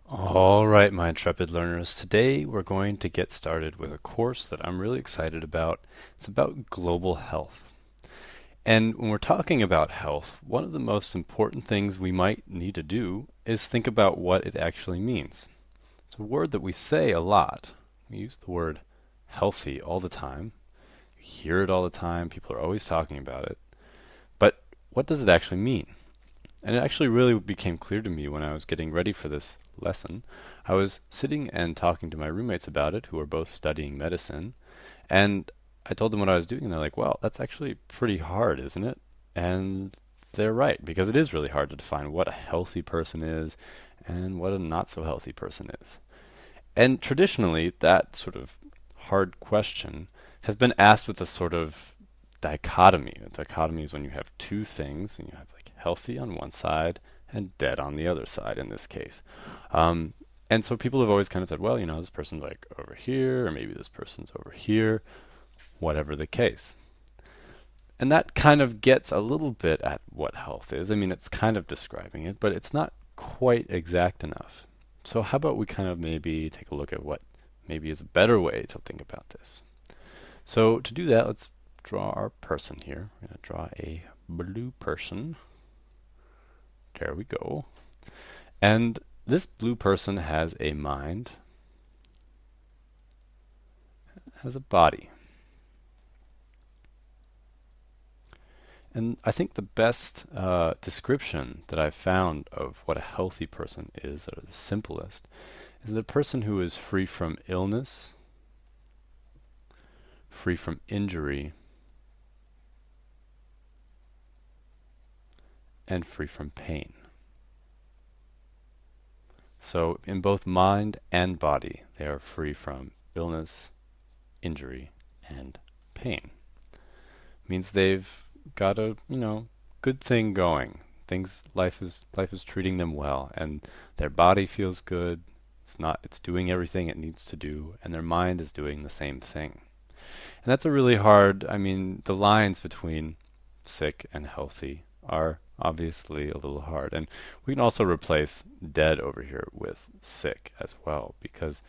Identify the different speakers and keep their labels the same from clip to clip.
Speaker 1: All right, my intrepid learners. Today we're going to get started with a course that I'm really excited about. It's about global health. And when we're talking about health, one of the most important things we might need to do is think about what it actually means. It's a word that we say a lot. We use the word healthy all the time. You hear it all the time. People are always talking about it. But what does it actually mean? And it actually really became clear to me when I was getting ready for this lesson. I was sitting and talking to my roommates about it, who were both studying medicine, and I told them what I was doing, and they're like, "Well, that's actually pretty hard, isn't it?" And they're right, because it is really hard to define what a healthy person is and what a not so healthy person is. And traditionally, that sort of hard question has been asked with a sort of dichotomy. A dichotomy is when you have two things, and you have like healthy on one side and dead on the other side in this case. Um, and so people have always kind of said, well, this person's like over here, or maybe this person's over here, whatever the case. And that kind of gets a little bit at what health is. I mean, it's kind of describing it, but it's not quite exact enough. So how about we kind of maybe take a look at what maybe is a better way to think about this. So to do that, let's draw our person here. We're going to draw a blue person. There we go. And this blue person has a mind, has a body. And I think the best description that I've found of what a healthy person is, or the simplest, is the person who is free from illness, free from injury, and free from pain. So in both mind and body, they are free from illness, injury, and pain. Means they've got a, good thing going. Life is treating them well, and their body feels good. It's doing everything it needs to do, and their mind is doing the same thing. And that's a really hard, the lines between sick and healthy are obviously a little hard. And we can also replace dead over here with sick as well, because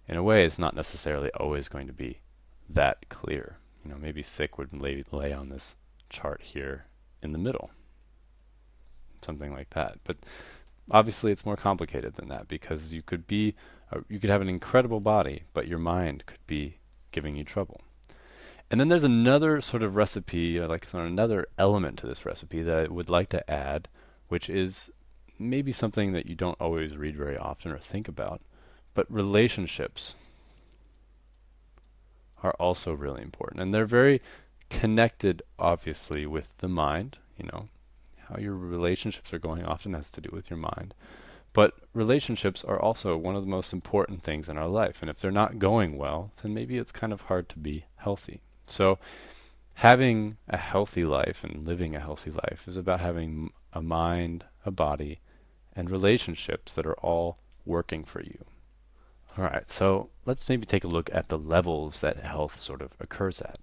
Speaker 1: in a way it's not necessarily always going to be that clear. Maybe sick would lay on this chart here in the middle, something like that. But obviously it's more complicated than that, because you could have an incredible body, but your mind could be giving you trouble. And then there's another sort of recipe, or like another element to this recipe that I would like to add, which is maybe something that you don't always read very often or think about, but relationships are also really important. And they're very connected, obviously, with the mind. How your relationships are going often has to do with your mind. But relationships are also one of the most important things in our life. And if they're not going well, then maybe it's kind of hard to be healthy. So having a healthy life and living a healthy life is about having a mind, a body, and relationships that are all working for you. All right, so let's maybe take a look at the levels that health sort of occurs at.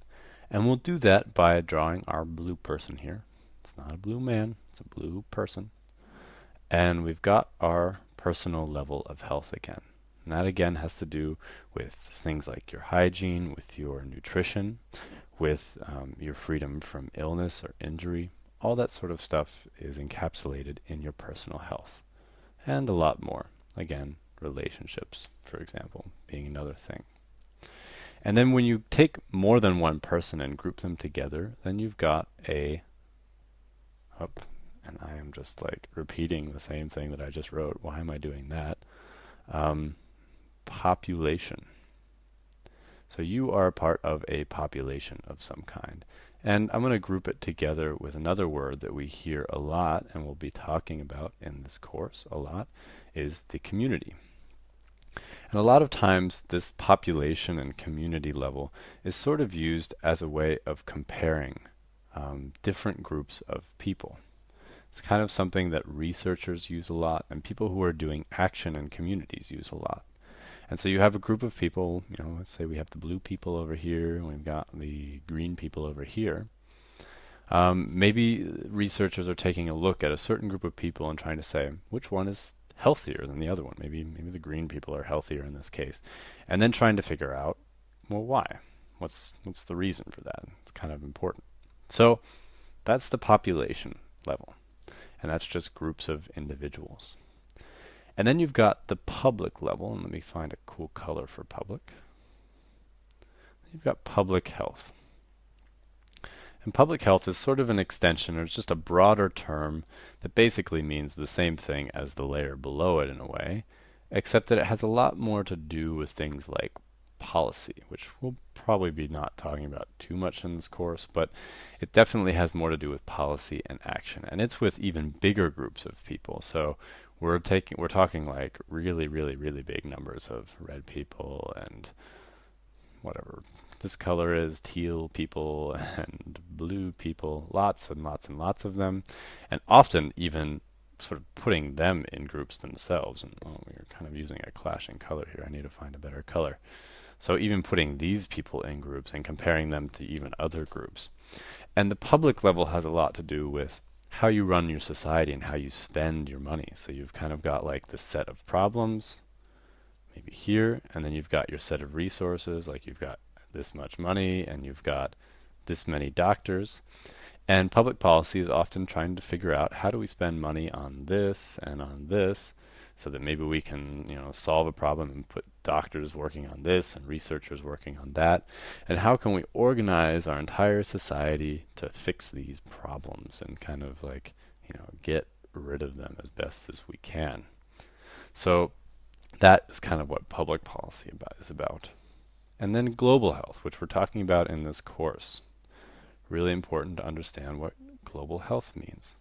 Speaker 1: And we'll do that by drawing our blue person here. It's not a blue man, it's a blue person. And we've got our personal level of health again. And that again has to do with things like your hygiene, with your nutrition, with your freedom from illness or injury. All that sort of stuff is encapsulated in your personal health. And a lot more. Again, relationships, for example, being another thing. And then when you take more than one person and group them together, then you've got and I am just like repeating the same thing that I just wrote. Why am I doing that? Population. So you are a part of a population of some kind. And I'm going to group it together with another word that we hear a lot and we'll be talking about in this course a lot, is the community. And a lot of times this population and community level is sort of used as a way of comparing different groups of people. It's kind of something that researchers use a lot, and people who are doing action in communities use a lot. And so you have a group of people, let's say we have the blue people over here, and we've got the green people over here. Maybe researchers are taking a look at a certain group of people and trying to say, which one is healthier than the other one. Maybe the green people are healthier in this case. And then trying to figure out, well, why? What's the reason for that? It's kind of important. So that's the population level, and that's just groups of individuals. And then you've got the public level, and let me find a cool color for public. You've got public health. And public health is sort of an extension, or it's just a broader term that basically means the same thing as the layer below it in a way, except that it has a lot more to do with things like policy, which we'll probably be not talking about too much in this course, but it definitely has more to do with policy and action. And it's with even bigger groups of people. So we're talking like really, really, really big numbers of red people and whatever this color is, teal people and blue people, lots and lots and lots of them, and often even sort of putting them in groups themselves. And we're kind of using a clashing color here. I need to find a better color. So even putting these people in groups and comparing them to even other groups. And the public level has a lot to do with how you run your society and how you spend your money. So you've kind of got like the set of problems, maybe here, and then you've got your set of resources, like you've got this much money and you've got this many doctors. And public policy is often trying to figure out how do we spend money on this and on this so that maybe we can, solve a problem and put doctors working on this and researchers working on that. And how can we organize our entire society to fix these problems and kind of like, get rid of them as best as we can. So that is kind of what public policy is about. And then global health, which we're talking about in this course. Really important to understand what global health means.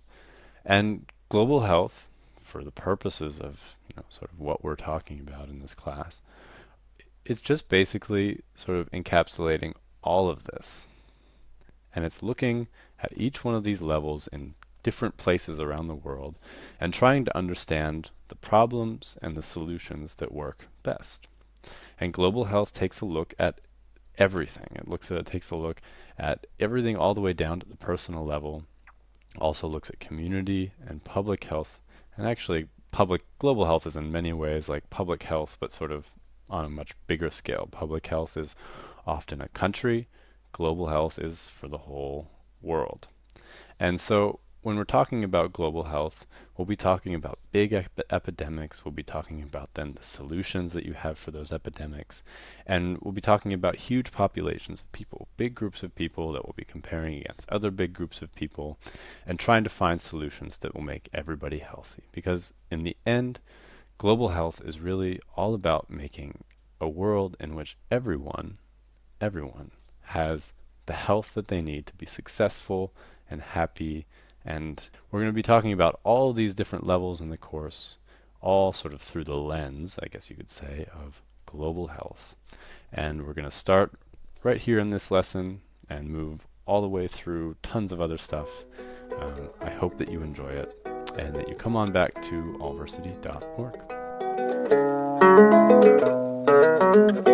Speaker 1: And global health, for the purposes of sort of what we're talking about in this class, it's just basically sort of encapsulating all of this. And it's looking at each one of these levels in different places around the world and trying to understand the problems and the solutions that work best. And global health takes a look at everything. It takes a look at everything all the way down to the personal level. Also looks at community and public health. And actually, global health is in many ways like public health, but sort of on a much bigger scale. Public health is often a country. Global health is for the whole world. And so when we're talking about global health, we'll be talking about big epidemics. We'll be talking about then the solutions that you have for those epidemics. And we'll be talking about huge populations of people, big groups of people that we'll be comparing against other big groups of people and trying to find solutions that will make everybody healthy. Because in the end, global health is really all about making a world in which everyone has the health that they need to be successful and happy. And we're going to be talking about all these different levels in the course, all sort of through the lens, I guess you could say, of global health. And we're going to start right here in this lesson and move all the way through tons of other stuff. I hope that you enjoy it and that you come on back to allversity.org.